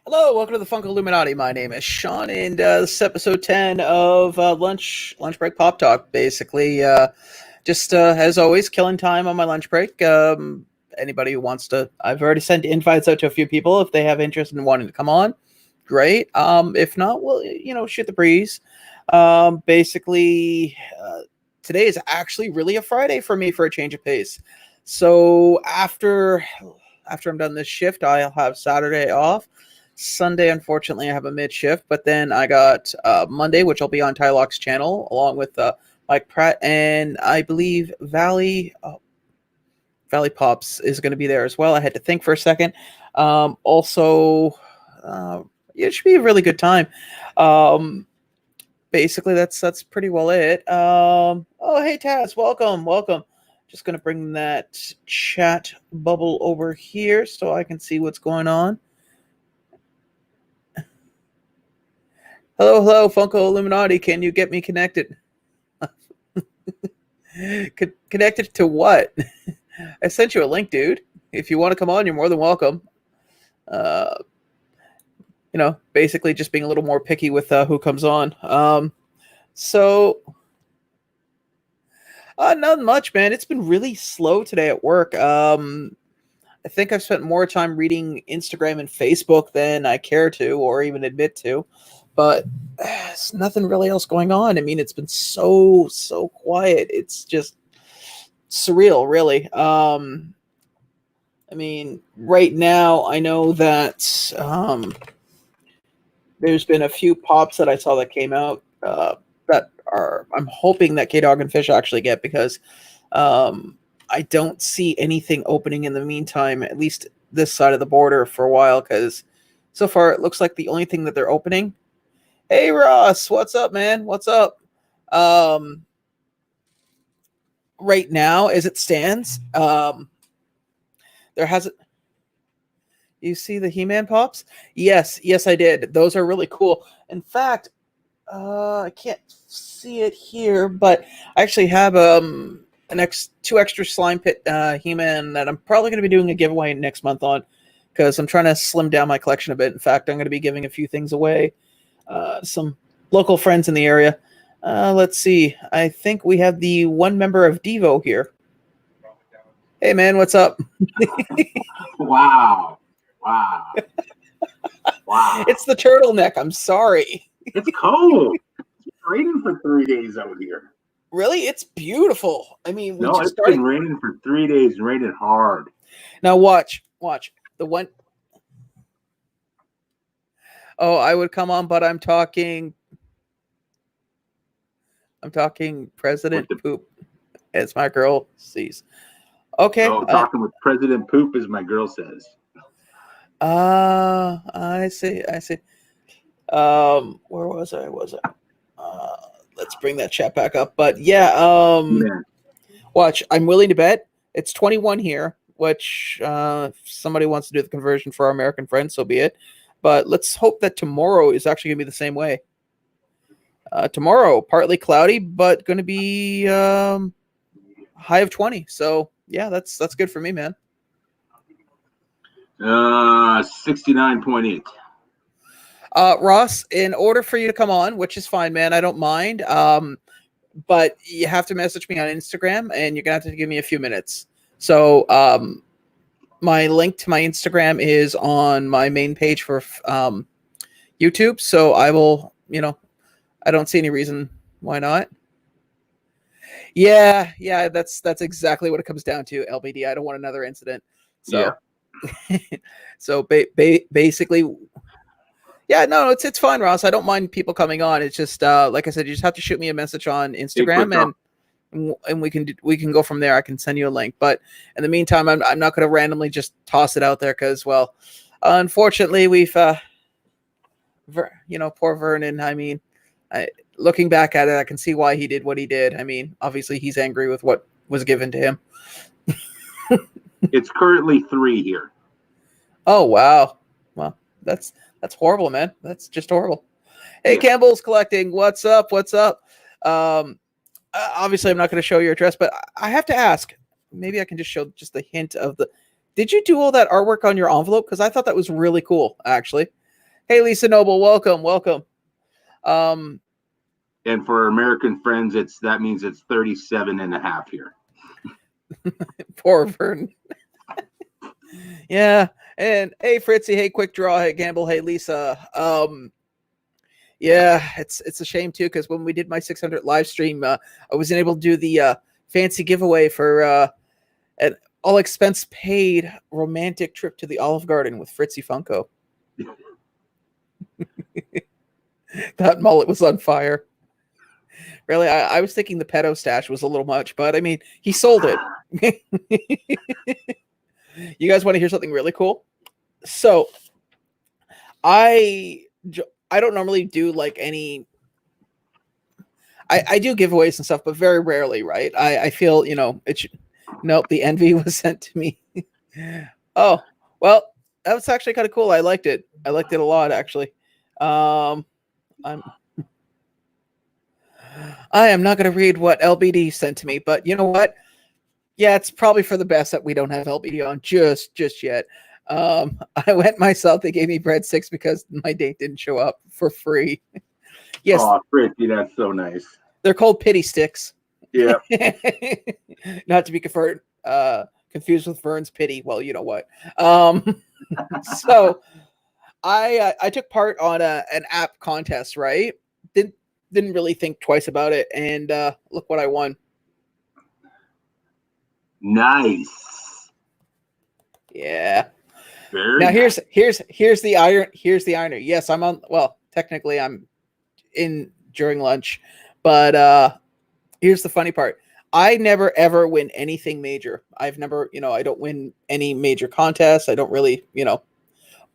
Hello, welcome to the Funko Illuminati. My name is Sean, and this is episode 10 of lunch break pop talk. Basically, just as always, killing time on my lunch break. Anybody who wants to, I've already sent invites out to a few people. If they have interest in wanting to come on, great. If not, well, shoot the breeze. Basically, today is actually really a Friday for me for a change of pace. So after I'm done this shift, I'll have Saturday off. Sunday, unfortunately, I have a mid shift, but then I got Monday, which will be on Tylock's channel, along with Mike Pratt, and I believe Valley Pops is going to be there as well. I had to think for a second. Also, it should be a really good time. Basically, that's pretty well it. Oh, hey Taz, welcome. Just going to bring that chat bubble over here so I can see what's going on. Hello, Funko Illuminati. Can you get me connected? Connected to what? I sent you a link, dude. If you want to come on, you're more than welcome. Basically just being a little more picky with who comes on. Not much, man. It's been really slow today at work. I think I've spent more time reading Instagram and Facebook than I care to or even admit to. But there's nothing really else going on. I mean, it's been so quiet. It's just surreal, really. Right now, I know that there's been a few pops that I saw that came out that I'm hoping that K-Dog and Fish actually get, because I don't see anything opening in the meantime, at least this side of the border, for a while, because so far it looks like the only thing that they're opening. Hey Ross, what's up, man? What's up? Right now, as it stands, there hasn't. You see the He-Man pops? Yes, I did. Those are really cool. In fact, I can't see it here, but I actually have two extra slime pit He-Man that I'm probably going to be doing a giveaway next month on, because I'm trying to slim down my collection a bit. In fact, I'm going to be giving a few things away. Some local friends in the area. Let's see. I think we have the one member of Devo here. Hey, man, what's up? Wow. It's the turtleneck. I'm sorry. It's cold. It's raining for 3 days out here. Really? It's beautiful. I mean, it's been raining for 3 days, raining hard. Now watch. The one. Oh, I would come on, but I'm talking President Poop, as my girl sees. Okay. Talking with President Poop, as my girl says. I see. Where was I? Let's bring that chat back up. But yeah, watch. I'm willing to bet it's 21 here, which if somebody wants to do the conversion for our American friends, so be it. But let's hope that tomorrow is actually going to be the same way. Tomorrow, partly cloudy, but going to be high of 20. So yeah, that's good for me, man. 69.8. Ross, in order for you to come on, which is fine, man, I don't mind. But you have to message me on Instagram, and you're gonna have to give me a few minutes. So my link to my Instagram is on my main page for YouTube. So I will, I don't see any reason why not. Yeah, that's exactly what it comes down to, LBD. I don't want another incident. So, yeah. So basically, yeah, no, it's fine, Ross. I don't mind people coming on. It's just like I said, you just have to shoot me a message on Instagram, and we can go from there. I can send you a link. But in the meantime, I'm not going to randomly just toss it out there, because, well, unfortunately, we've poor Vernon. I mean, looking back at it, I can see why he did what he did. I mean, obviously, he's angry with what was given to him. It's currently 3 here. Oh wow! Well, that's horrible, man. That's just horrible. Hey, yeah. Campbell's collecting. What's up? Obviously, I'm not going to show your address, but I have to ask. Maybe I can just show just a hint of the. Did you do all that artwork on your envelope? Because I thought that was really cool, actually. Hey, Lisa Noble, welcome. And for our American friends, that means it's 37.5 here. Poor Vern. Yeah. And hey, Fritzy, hey, Quick Draw, hey, Gamble, hey, Lisa. Yeah, it's a shame too, because when we did my 600 live stream, I wasn't able to do the fancy giveaway for an all expense paid romantic trip to the Olive Garden with Fritzy Funko. That mullet was on fire. Really, I was thinking the pedo stash was a little much, but I mean, he sold it. You guys want to hear something really cool? So, I don't normally do like any. I do giveaways and stuff, but very rarely, right? I feel it should. Nope, the envy was sent to me. Oh well, that was actually kind of cool. I liked it. I liked it a lot, actually. I am not going to read what LBD sent to me, but you know what? Yeah, it's probably for the best that we don't have LBD on just yet. I went myself. They gave me breadsticks because my date didn't show up for free. Yes. Oh, Fritzy, that's so nice. They're called pity sticks. Yeah. Not to be confused with Vern's pity. Well, you know what. So I took part on an app contest, right? Didn't really think twice about it, and look what I won. Nice. Yeah. Very now nice. here's the iron. Here's the iron. Yes, I'm on. Well, technically, I'm in during lunch, but here's the funny part. I never ever win anything major. I've never, I don't win any major contests. I don't really,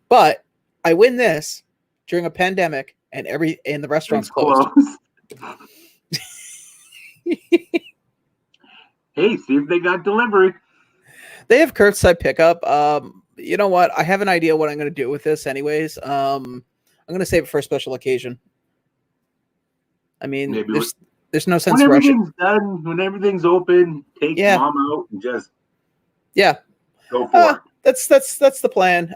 but I win this during a pandemic and the restaurant's closed. Hey, see if they got delivery. They have curbside pickup. You know what? I have an idea what I'm going to do with this anyways. I'm going to save it for a special occasion. I mean, there's no sense when rushing. Everything's done, when everything's open, take mom out and just go for it. That's the plan.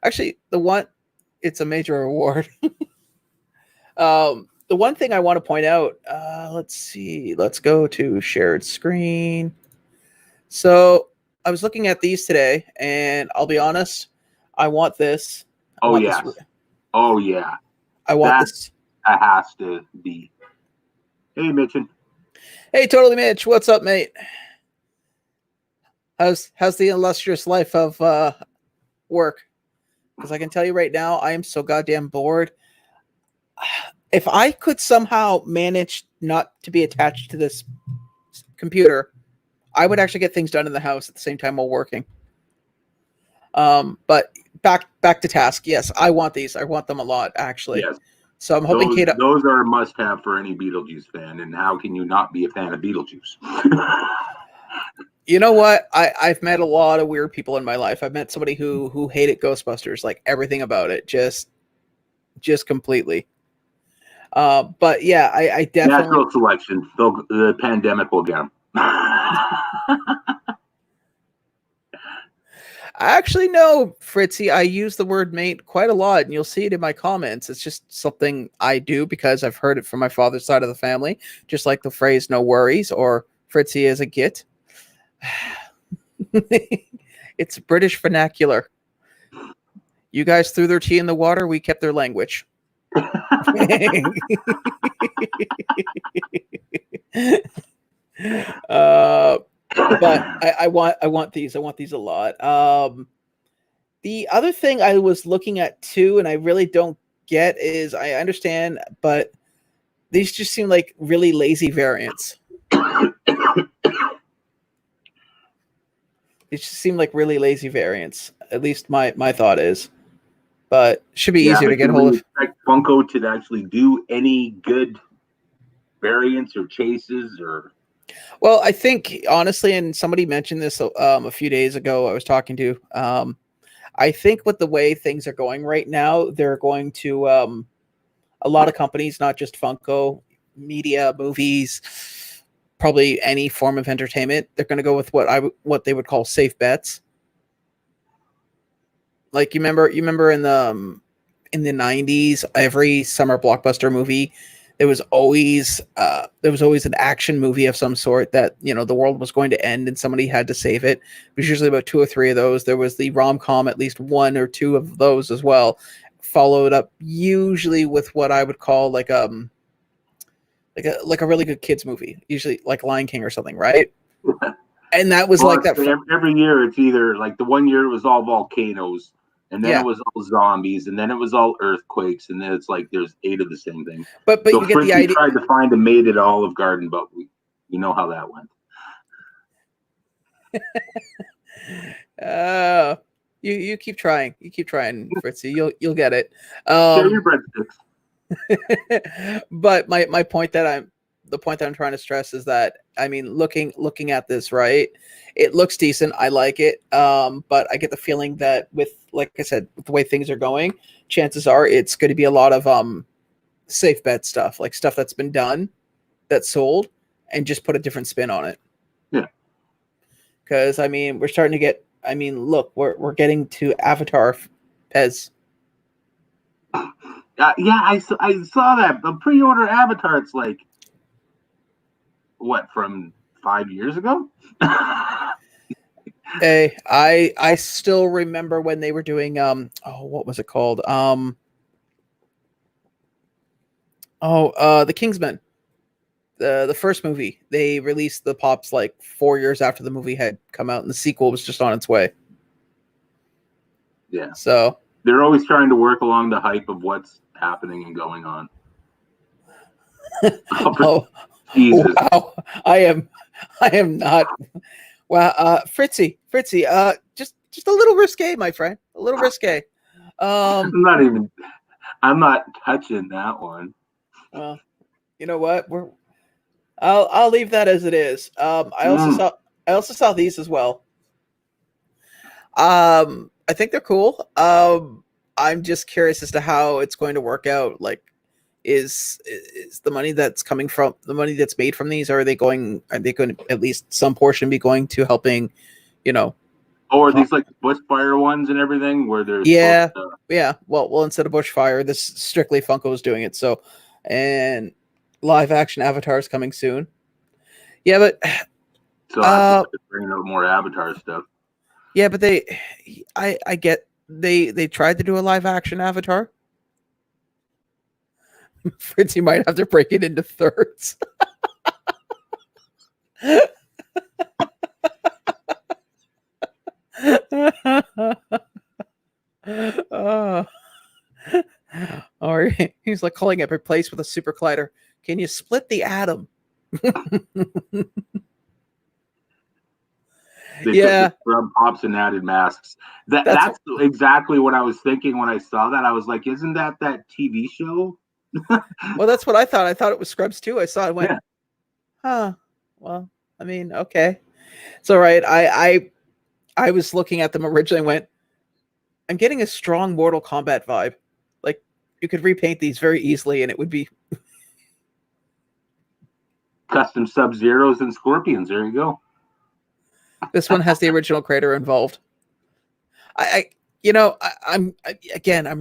Actually, it's a major award. The one thing I want to point out, let's see, let's go to shared screen. So I was looking at these today, and I'll be honest, I want this. Oh yeah. I want this. That has to be. Hey, Mitchin. Hey, totally, Mitch. What's up, mate? How's the illustrious life of work? Because I can tell you right now, I am so goddamn bored. If I could somehow manage not to be attached to this computer, I would actually get things done in the house at the same time while working. But back to task. Yes, I want these. I want them a lot, actually. Yes. So I'm hoping those are a must-have for any Beetlejuice fan. And how can you not be a fan of Beetlejuice? You know what? I've met a lot of weird people in my life. I've met somebody who hated Ghostbusters, like everything about it, just completely. But yeah, I definitely natural selection. The pandemic will get them. Actually, no, Fritzy. I use the word mate quite a lot, and you'll see it in my comments. It's just something I do because I've heard it from my father's side of the family, just like the phrase "no worries" or "Fritzy is a git." It's British vernacular. You guys threw their tea in the water. We kept their language. But I want these. I want these a lot. The other thing I was looking at too, and I really don't get, is I understand, but these just seem like really lazy variants. It just seem like really lazy variants. At least my thought is. But should be easier to get hold of. Expect Funko to actually do any good variants or chases or. Well, I think honestly, and somebody mentioned this a few days ago. I was talking to. I think with the way things are going right now, they're going to a lot of companies, not just Funko, media, movies, probably any form of entertainment. They're going to go with what they would call safe bets. Like you remember in the in the 90s, every summer blockbuster movie, there was always an action movie of some sort that, you know, the world was going to end and somebody had to save it. It was usually about 2 or 3 of those. There was the rom-com, at least 1 or 2 of those as well, followed up usually with what I would call like a really good kids movie, usually like Lion King or something, right? And that was like that every year. It's either like the one year it was all volcanoes, and then Yeah. it was all zombies, and then it was all earthquakes, and then it's like there's 8 of the same thing. But So you get the Fritzy idea. tried to find a maid at Olive Garden, but you know how that went. You keep trying. You keep trying, Fritzy. You'll get it. Share your breadsticks. But my point that I'm trying to stress is that, I mean, looking at this, right, it looks decent. I like it. But I get the feeling that with, like I said, with the way things are going, chances are it's going to be a lot of safe bet stuff, like stuff that's been done, that's sold, and just put a different spin on it. Yeah. Because I mean, we're starting to get. I mean, look, we're getting to Avatar, Pez. Yeah, I saw that. The pre-order Avatar, it's like, what, from 5 years ago? Hey, I still remember when they were doing what was it called? The Kingsman. The first movie. They released the pops like 4 years after the movie had come out, and the sequel was just on its way. Yeah. So they're always trying to work along the hype of what's happening and going on. Oh, Jesus. Wow. I am not. Wow, Fritzy, just a little risque, my friend. A little risque. I'm not touching that one. Well, you know what? I'll leave that as it is. I also saw these as well. I think they're cool. I'm just curious as to how it's going to work out. Like, is the money that's coming from the money that's made from these, are they going to at least some portion be going to helping, you know? Or these like bushfire ones and everything where there's yeah. Well, instead of bushfire, this strictly Funko is doing it. So, and live action avatars coming soon. Yeah, but so I'm bringing out more Avatar stuff. Yeah, but I get they tried to do a live action Avatar. Fritzy might have to break it into thirds. Or he's like calling it replaced with a super collider. Can you split the atom? They scrub pops and added masks. That's exactly what I was thinking when I saw that. I was like, isn't that TV show? Well, that's what I thought. I thought it was Scrubs too. I saw it, went, yeah. Huh. Well, I mean, okay. It's all right. I was looking at them originally and went, I'm getting a strong Mortal Kombat vibe. Like, you could repaint these very easily and it would be custom Sub-Zeros and Scorpions. There you go. This one has the original creator involved. I'm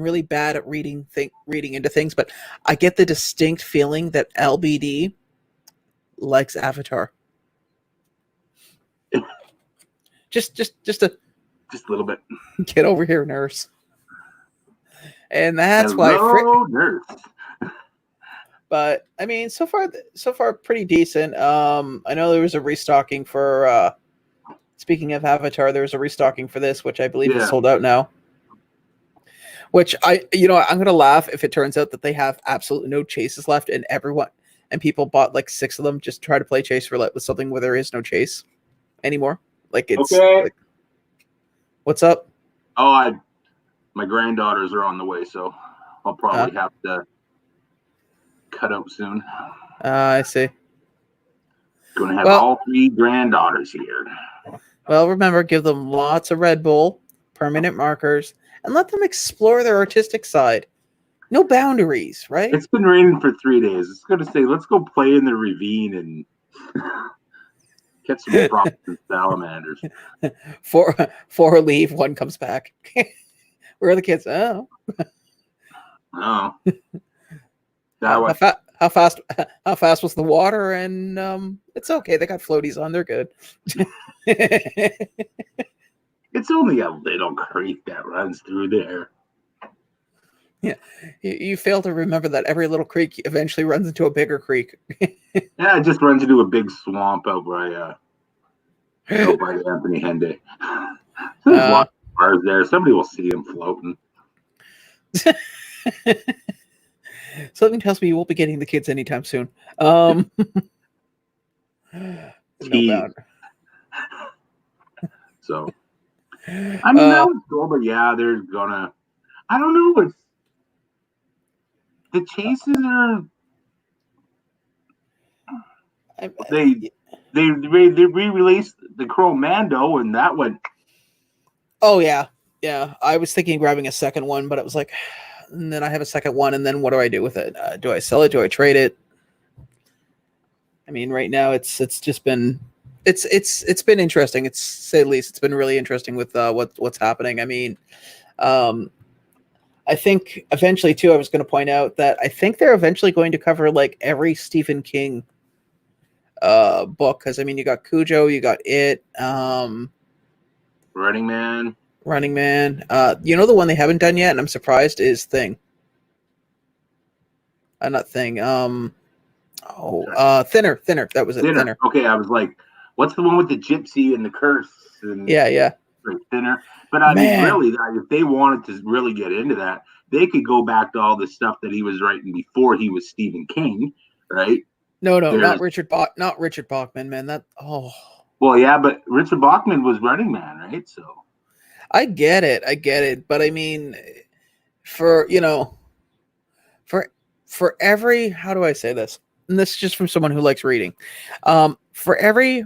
really bad at reading into things, but I get the distinct feeling that LBD likes Avatar. just a little bit. Get over here, nurse. And that's Hello, nurse. But I mean, so far pretty decent. I know there was a restocking for speaking of Avatar, there was a restocking for this, which I believe is sold out now. Which I'm going to laugh if it turns out that they have absolutely no chases left and people bought like 6 of them just to try to play Chase Roulette with something where there is no chase anymore. Like it's okay. Like, what's up? Oh, my granddaughters are on the way, so I'll probably have to cut out soon. I see. Going to have all 3 granddaughters here. Well, remember, give them lots of Red Bull, permanent markers, and let them explore their artistic side. No boundaries, right? It's been raining for 3 days. It's going to say, let's go play in the ravine and catch some frogs and salamanders. 4 leave, 1 comes back. Where are the kids? Oh. Oh, that How, one. how fast was the water? And it's okay. They got floaties on. They're good. It's only a little creek that runs through there. Yeah, you fail to remember that every little creek eventually runs into a bigger creek. Yeah, it just runs into a big swamp out by Anthony Henday. There's lots of cars there. Somebody will see him floating. Something tells me you won't be getting the kids anytime soon. No doubt. So, I mean, that was cool, but yeah, they're gonna. I don't know. It's the chases are. They re-released the Crow Mando, and that went. Oh yeah. I was thinking of grabbing a second one, but it was like, and then I have a second one, and then what do I do with it? Do I sell it? Do I trade it? I mean, right now it's just been it's been interesting. It's say the least. It's been really interesting with what's happening. I mean, I think eventually too. I was going to point out that I think they're eventually going to cover like every Stephen King book, because I mean, you got Cujo, you got It, Running Man. You know, the one they haven't done yet, and I'm surprised, is Thing. Not Thing. Thinner. That was it. Thinner. Okay, I was like, what's the one with the gypsy and the curse? And Yeah. Like Thinner. But I mean, really, if they wanted to really get into that, they could go back to all the stuff that he was writing before he was Stephen King, right? No, not Richard Bachman, man. Well, yeah, but Richard Bachman was Running Man, right? So I get it, but I mean, for every, how do I say this? And this is just from someone who likes reading. For every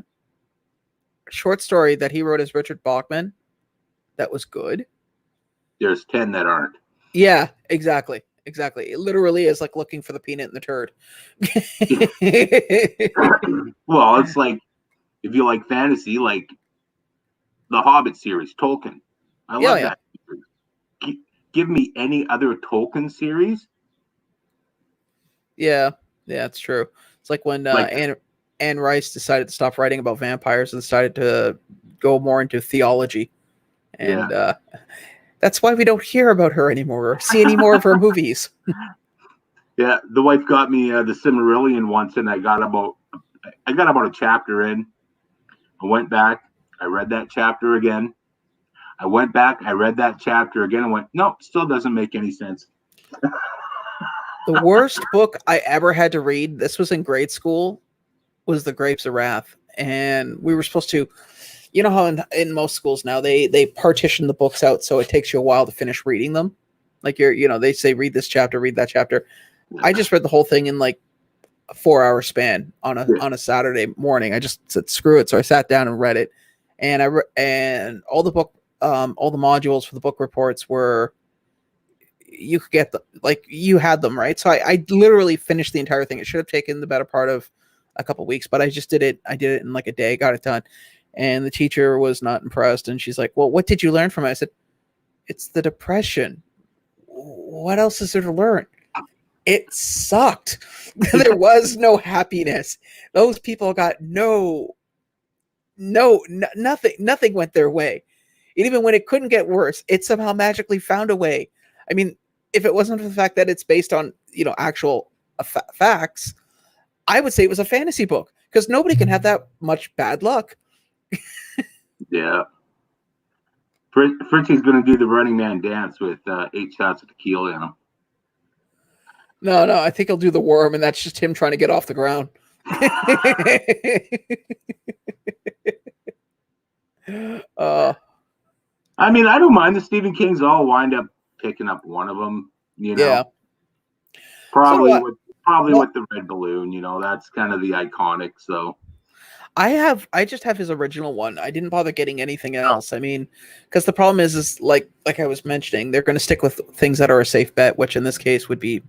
short story that he wrote as Richard Bachman that was good, there's 10 that aren't. Yeah, exactly. It literally is like looking for the peanut in the turd. Well, it's like, if you like fantasy, like the Hobbit series, Tolkien. I love that. Give me any other Tolkien series. Yeah, it's true. It's like when Anne Rice decided to stop writing about vampires and decided to go more into theology. And that's why we don't hear about her anymore or see any more of her movies. Yeah, the wife got me the Silmarillion once, and I got about a chapter in. I went back, I read that chapter again. I went back, I read that chapter again, and went, nope, still doesn't make any sense. The worst book I ever had to read, this was in grade school, was The Grapes of Wrath. And we were supposed to, you know how in most schools now they partition the books out so it takes you a while to finish reading them. Like they say read this chapter, read that chapter. I just read the whole thing in like a 4-hour span on a Saturday morning. I just said screw it, so I sat down and read it. And and all the modules for the book reports were, you could get you had them, right? So I literally finished the entire thing. It should have taken the better part of a couple of weeks, but I just did it. I did it in like a day, got it done. And the teacher was not impressed. And she's like, well, what did you learn from it? I said, it's the Depression. What else is there to learn? It sucked. There was no happiness. Those people got nothing went their way. And even when it couldn't get worse, it somehow magically found a way. I mean, if it wasn't for the fact that it's based on, actual facts, I would say it was a fantasy book, because nobody can have that much bad luck. Yeah. Fritchie's going to do the Running Man dance with 8 shots of tequila in him. No, I think he'll do the worm, and that's just him trying to get off the ground. I mean, I don't mind the Stephen Kings all wind up picking up one of them, Yeah. Probably with the red balloon, that's kind of the iconic. So I just have his original one. I didn't bother getting anything else. I mean, because the problem is like I was mentioning, they're going to stick with things that are a safe bet, which in this case would be,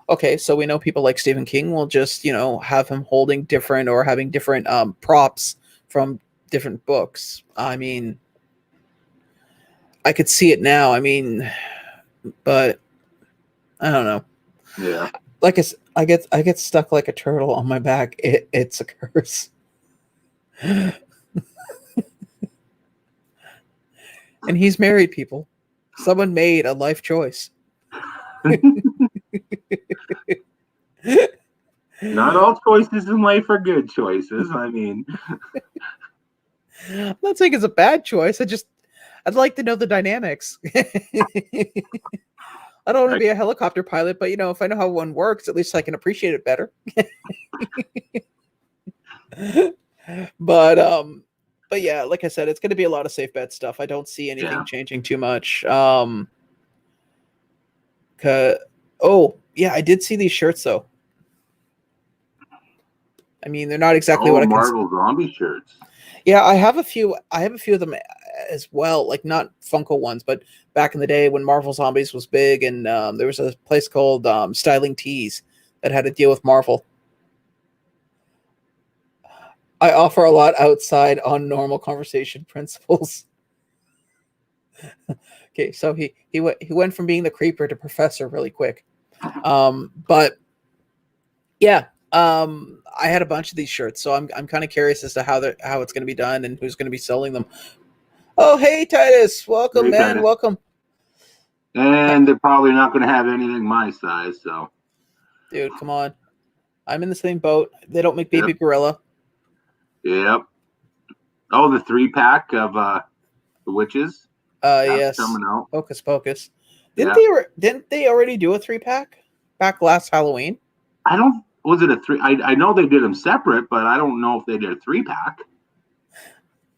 okay, so we know people like Stephen King will just, have him holding different or having different props from different books. I mean, I could see it now. I mean, but I don't know. Yeah. Like I get stuck like a turtle on my back. It's a curse. And he's married, people. Someone made a life choice. Not all choices in life are good choices. I mean, I'm not saying it's a bad choice. I'd like to know the dynamics. I don't want to be a helicopter pilot, but if I know how one works, at least I can appreciate it better. But yeah, like I said, it's going to be a lot of safe bet stuff. I don't see anything changing too much. Oh yeah, I did see these shirts though. I mean, they're not exactly what I Marvel zombie shirts. Yeah, I have a few of them as well, like not Funko ones, but back in the day when Marvel Zombies was big, and there was a place called Styling Tees that had to deal with Marvel. I offer a lot outside on normal conversation principles. Okay, so he went from being the creeper to professor really quick. But yeah, I had a bunch of these shirts, so I'm kind of curious as to how it's going to be done and who's going to be selling them. Oh, hey Titus, welcome, hey, man, Titus. Welcome. And they're probably not going to have anything my size, so. Dude, come on, I'm in the same boat. They don't make Baby Gorilla. Yep. Oh, the 3-pack of the witches. Yes. Coming out. Hocus Pocus. Didn't they already do a 3-pack back last Halloween? Was it a 3? I know they did them separate, but I don't know if they did a 3-pack.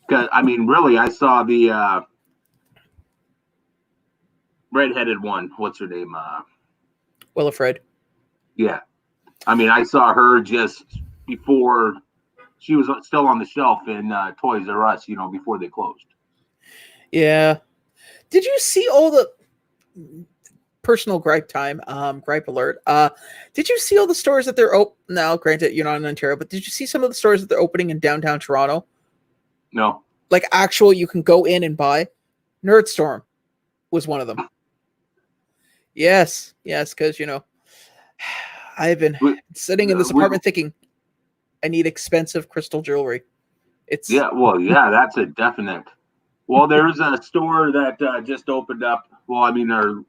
Because I mean, really, I saw the redheaded one. What's her name? Willifred. Yeah. I mean, I saw her just before she was still on the shelf in Toys R Us, before they closed. Yeah. Did you see all the personal gripe time? Gripe alert. Did you see all the stores that they're open now? Granted, you're not in Ontario, but did you see some of the stores that they're opening in downtown Toronto? No. Like actual, you can go in and buy. Nerdstorm was one of them. Yes, because I've been sitting in this apartment thinking I need expensive crystal jewelry. That's a definite. Well, there's a store that just opened up. Well, I mean, our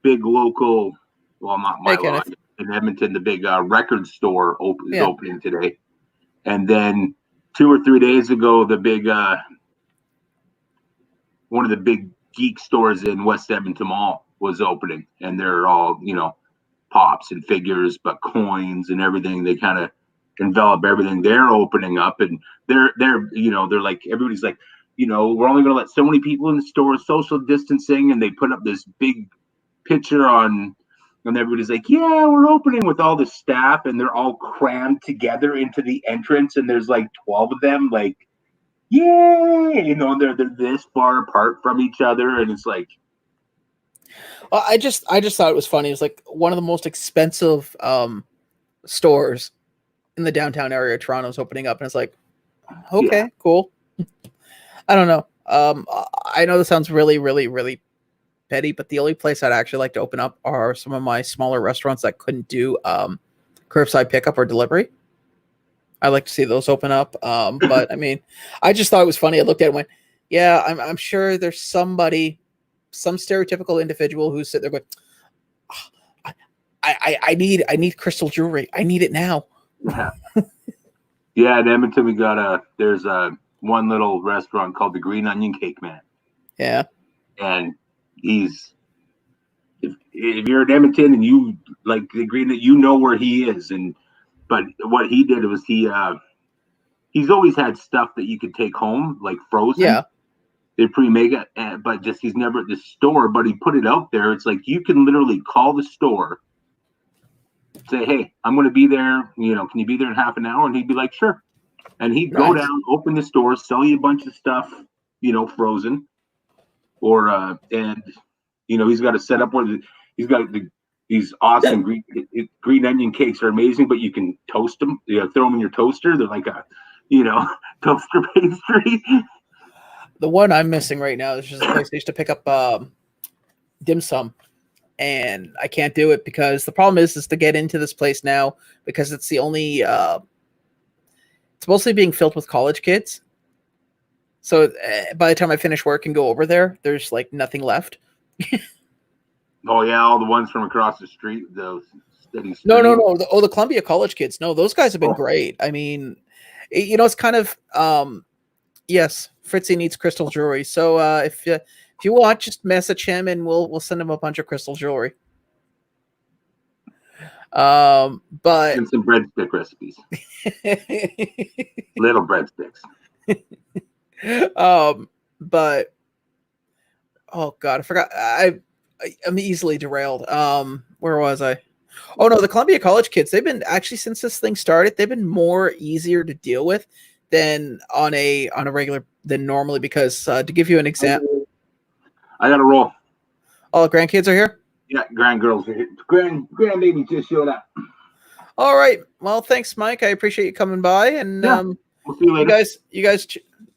big local, not my lot, in Edmonton, the big record store is opening today. And then 2 or 3 days ago, the big one of the big geek stores in West Edmonton Mall was opening, and they're all pops and figures, but coins and everything. They kind of envelop everything. They're opening up, and they're like, everybody's like, we're only going to let so many people in the store, social distancing, and they put up this big picture and everybody's like, yeah, we're opening, with all the staff, and they're all crammed together into the entrance, and there's like 12 of them, like, yay, they're this far apart from each other, and it's like, well, I just thought it was funny. It was like one of the most expensive stores in the downtown area of Toronto is opening up, and it's like, okay, cool. I don't know. I know this sounds really, really, really petty, but the only place I'd actually like to open up are some of my smaller restaurants that couldn't do curbside pickup or delivery. I'd like to see those open up. But I mean, I just thought it was funny. I looked at it and went, yeah, I'm sure there's somebody, some stereotypical individual who's sitting there going, I need crystal jewelry. I need it now. Yeah, in Edmonton, we got there's one little restaurant called the Green Onion Cake Man. Yeah. And he's, if you're in Edmonton and you like the Green, where he is. But what he did was he's always had stuff that you could take home, like frozen. Yeah. They pre-make it, but just he's never at the store, but he put it out there. It's like you can literally call the store, say, hey, I'm going to be there. Can you be there in half an hour? And he'd be like, sure. And he'd go down, open the store, sell you a bunch of stuff, frozen. Or, and, he's got a setup where he's got these awesome green onion cakes are amazing, but you can toast them, throw them in your toaster. They're like a, toaster pastry. The one I'm missing right now is just a place I used to pick up dim sum and I can't do it because the problem is to get into this place now because it's the only it's mostly being filled with college kids. So by the time I finish work and go over there, there's like nothing left. Oh yeah, all the ones from across the street, those steady street. No. The Columbia College kids. No, those guys have been great. I mean, it's kind of yes, Fritzy needs crystal jewelry. So if you want, just message him and we'll send him a bunch of crystal jewelry. But and some breadstick recipes. Little breadsticks. But oh god, I forgot. I'm easily derailed. Where was I? Oh no, the Columbia College kids. They've been actually since this thing started. They've been more easier to deal with than on a regular than normally. Because to give you an example, I got to roll. All the grandkids are here. Yeah, grandgirls are here. Grandbaby just showed up. All right. Well, thanks, Mike. I appreciate you coming by, and we'll see you later. You guys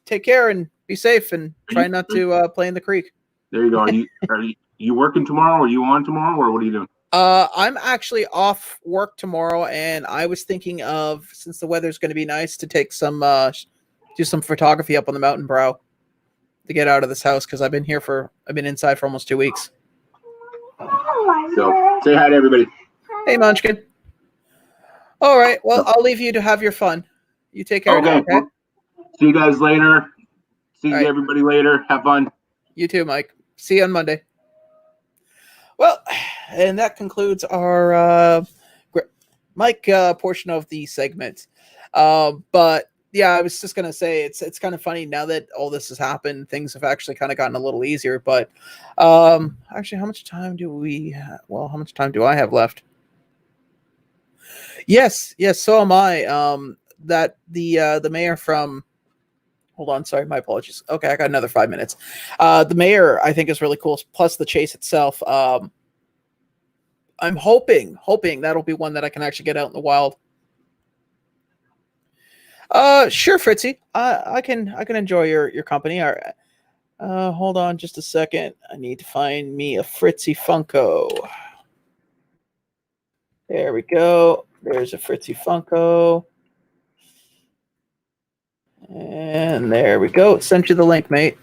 take care and be safe, and try not to play in the creek. There you go. Are you working tomorrow? Are you on tomorrow, or what are you doing? I'm actually off work tomorrow, and I was thinking of, since the weather's going to be nice, to take some do some photography up on the mountain brow to get out of this house because I've been inside for almost 2 weeks. So say hi to everybody. Hey, Munchkin. All right. Well, I'll leave you to have your fun. You take care. Okay. Now, okay? See you guys later. See right. everybody later. Have fun. You too, Mike. See you on Monday. Well, and that concludes our Mike portion of the segment. But yeah, I was just gonna say it's kind of funny now that all this has happened. Things have actually kind of gotten a little easier. But actually, how much time do we have? Well, how much time do I have left? Yes, so am I. That the mayor from. Hold on, sorry, my apologies. Okay, I got another 5 minutes. The mayor, I think, is really cool. Plus the chase itself. I'm hoping that'll be one that I can actually get out in the wild. Sure, Fritzy. I can enjoy your company. All right. Hold on just a second. I need to find me a Fritzy Funko. There we go. There's a Fritzy Funko. And there we go. Sent you the link, mate.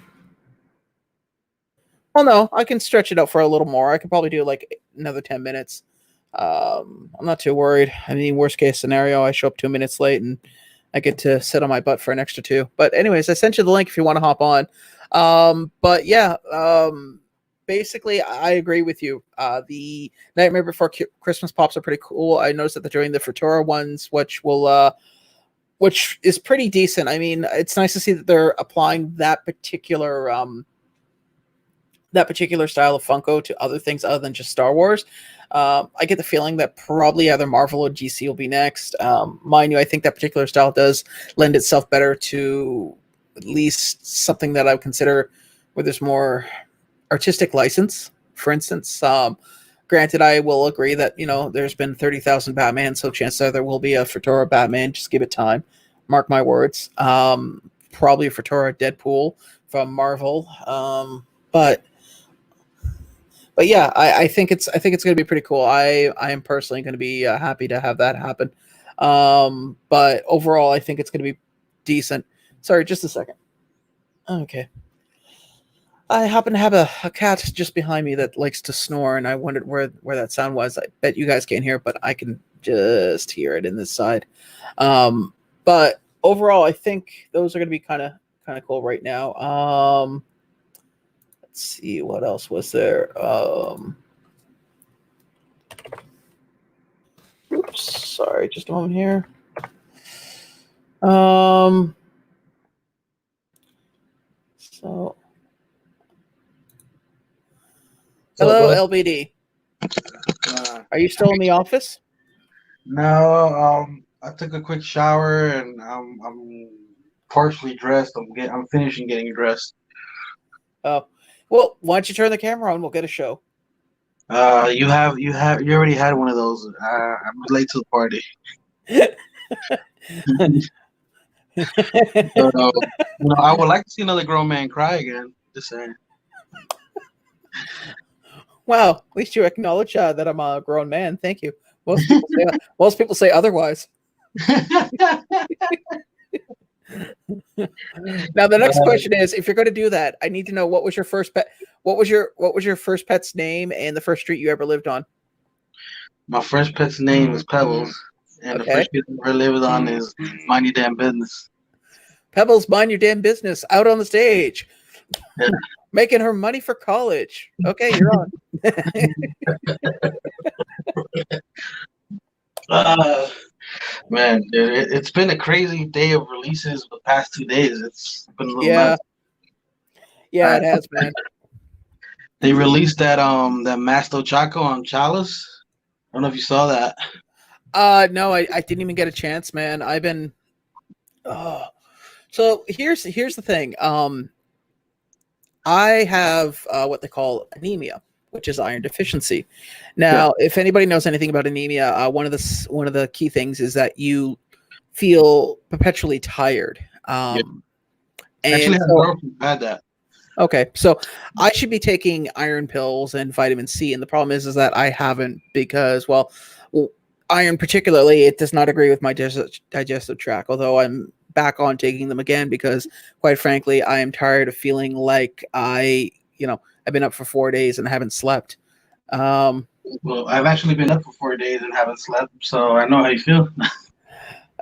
Well, no, I can stretch it out for a little more. I could probably do like another 10 minutes. I'm not too worried. I mean, worst case scenario, I show up 2 minutes late and I get to sit on my butt for an extra 2. But anyways, I sent you the link if you want to hop on. But yeah, basically, I agree with you. The Nightmare Before Christmas pops are pretty cool. I noticed that they're doing the Futura ones, which is pretty decent. I mean, it's nice to see that they're applying that particular style of Funko to other things other than just Star Wars. I get the feeling that probably either Marvel or DC will be next. Mind you, I think that particular style does lend itself better to at least something that I would consider where there's more artistic license. For instance, granted, I will agree that, there's been 30,000 Batman, so chances are there will be a Futura Batman. Just give it time. Mark my words. Probably a Futura Deadpool from Marvel. But yeah, I think it's going to be pretty cool. I am personally going to be happy to have that happen. But overall, I think it's going to be decent. Sorry, just a second. Okay. I happen to have a cat just behind me that likes to snore, and I wondered where that sound was. I bet you guys can't hear it, but I can just hear it in this side. But overall, I think those are going to be kind of cool right now. Let's see, what else was there? Oops, sorry, just a moment here. So. Hello, LBD. Are you still in the office? No, I took a quick shower and I'm partially dressed. I'm finishing getting dressed. Oh, well, why don't you turn the camera on? We'll get a show. You already had one of those. I'm late to the party. I would like to see another grown man cry again. Just saying. Wow, at least you acknowledge that I'm a grown man. Thank you. Most people say otherwise. Now the next question is, if you're going to do that, I need to know what was your first pet. What was your first pet's name and the first street you ever lived on? My first pet's name is Pebbles, and the first street I ever lived on is Mind Your Damn Business. Pebbles, mind your damn business. Out on the stage, making her money for college. Okay, you're on. Man, it's been a crazy day of releases the past 2 days. It's been a little nuts. Yeah, it has, man. They released that Masto Chaco on Chalice. I don't know if you saw that. No, I didn't even get a chance, man. I've been. So here's the thing. I have what they call anemia, which is iron deficiency. Now, if anybody knows anything about anemia, one of the key things is that you feel perpetually tired. Actually, I had that. Okay, so I should be taking iron pills and vitamin C, and the problem is that I haven't because, well, iron particularly, it does not agree with my digestive tract, although I'm back on taking them again because, quite frankly, I am tired of feeling like I've been up for 4 days and haven't slept. Well, I've actually been up for 4 days and haven't slept, so I know how you feel.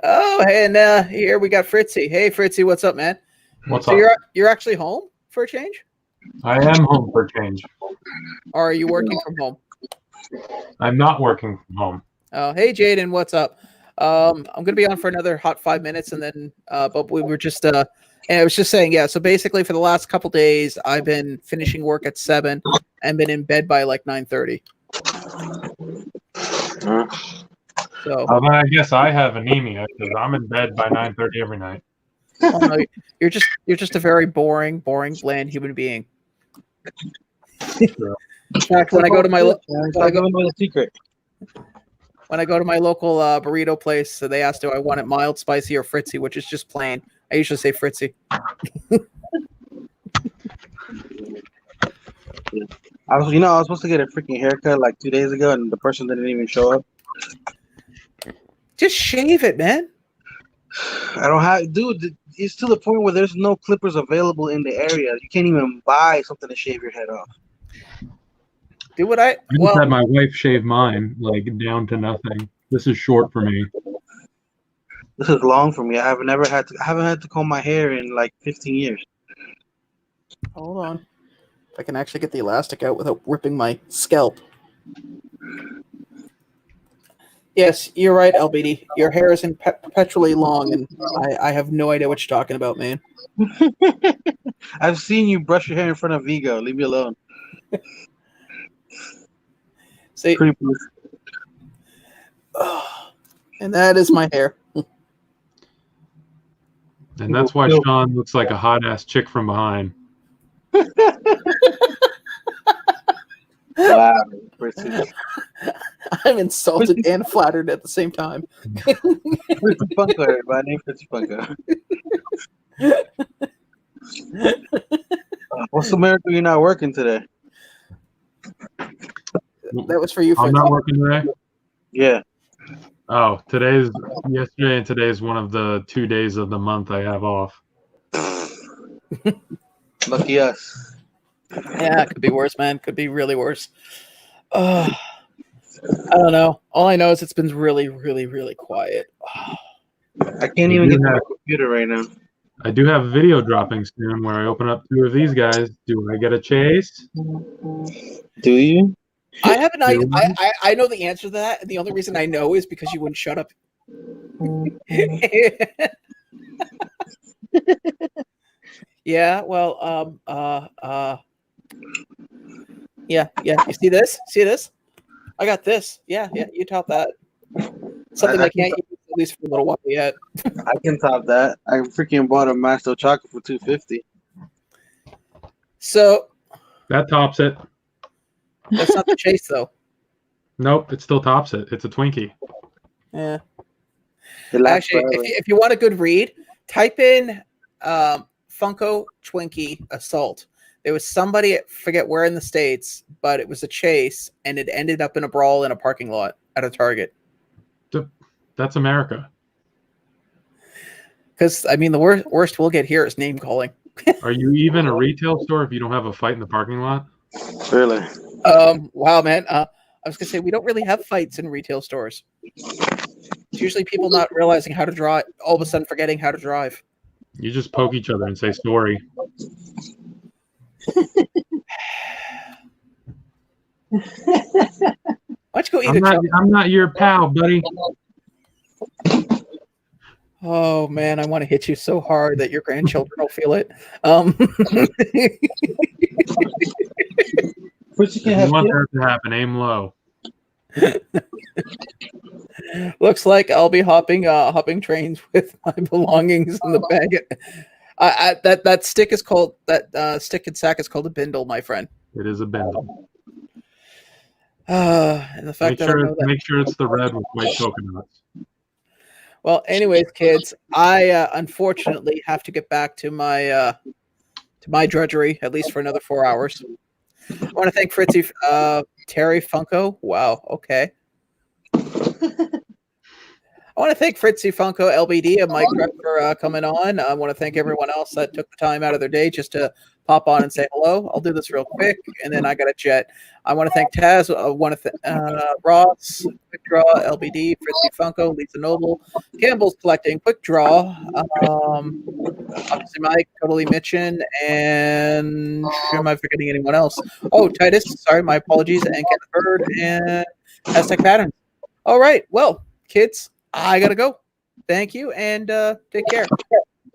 Oh, and here we got Fritzy. Hey, Fritzy, what's up, man? What's up? You're actually home for a change? I am home for a change. Or are you working from home? I'm not working from home. Oh, hey, Jaden, what's up? I'm going to be on for another hot 5 minutes, and then, but we were just, and I was just saying, yeah. So basically, for the last couple days, I've been finishing work at 7 and been in bed by like 9:30. So then I guess I have anemia because I'm in bed by 9:30 every night. Oh, no, you're just a very boring, bland human being. True. In fact, when I go to my secret. When I go to my local burrito place, they ask, do I want it mild, spicy, or fritzy, which is just plain. I usually say fritzy. I was supposed to get a freaking haircut like 2 days ago, and the person didn't even show up. Just shave it, man. I don't have, dude. It's to the point where there's no clippers available in the area. You can't even buy something to shave your head off. Do what I just had my wife shave mine, like down to nothing. This is short for me. This is long for me. I haven't had to comb my hair in like 15 years. Hold on. If I can actually get the elastic out without ripping my scalp. Yes, you're right, LBD. Your hair is perpetually long, and I have no idea what you're talking about, man. I've seen you brush your hair in front of Vigo. Leave me alone. See, and that is my hair. And that's why Sean looks like a hot-ass chick from behind. Wow. I'm insulted and flattered at the same time. Fritzy Funko, everybody. Fritzy Funko. What's the miracle you're not working today? That was for you. I'm not working today? Yeah. Oh, yesterday and today is one of the 2 days of the month I have off. Lucky us. Yeah, it could be worse, man. Could be really worse. I don't know. All I know is it's been really, really, really quiet. I can't even get to my computer right now. I do have a video dropping soon where I open up 2 of these guys. Do I get a chase? Do you? I have an idea. I know the answer to that, and the only reason I know is because you wouldn't shut up. Yeah, well, yeah. You see this? See this? I got this. Yeah, you top that. Something I can't use at least for a little while yet. I can top that. I freaking bought a Masto Chocolate for $250. So that tops it. That's not the chase, though. Nope, it still tops it. It's a Twinkie. Yeah. Actually, if you want a good read, type in Funko Twinkie Assault. There was somebody, I forget where in the States, but it was a chase, and it ended up in a brawl in a parking lot at a Target. That's America. Because, I mean, the worst we'll get here is name calling. Are you even a retail store if you don't have a fight in the parking lot? Really? Wow, man. I was going to say, we don't really have fights in retail stores. It's usually people not realizing how to drive, all of a sudden forgetting how to drive. You just poke each other and say sorry. Why don't you go eat I'm not your pal, buddy. Oh man, I want to hit you so hard that your grandchildren will feel it. But you If can you have want kids. that to happen, aim low. Looks like I'll be hopping trains with my belongings in the bag. That stick is called stick and sack is called a bindle, my friend. It is a bindle. And the fact that I know that. Make sure it's the red with white coconuts. Well, anyways, kids, I unfortunately have to get back to my drudgery at least for another 4 hours. I want to thank Fritzy, Terry Funko. Wow, okay. I want to thank Fritzy Funko, LBD, and Mike Rep for coming on. I want to thank everyone else that took the time out of their day just to pop on and say hello. I'll do this real quick, and then I got to jet. I want to thank Taz. I want to thank Ross, Quick Draw, LBD, Fritzy Funko, Lisa Noble, Campbell's Collecting, Quick Draw, obviously Mike, Totally Mitchin, and am I forgetting anyone else? Oh, Titus. Sorry, my apologies. And Kenneth Bird and Aztec Patterns. All right. Well, kids, I gotta go. Thank you, and take care.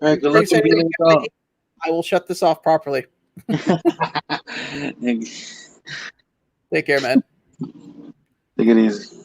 All right, good luck. I will shut this off properly. Take care, man. Take it easy.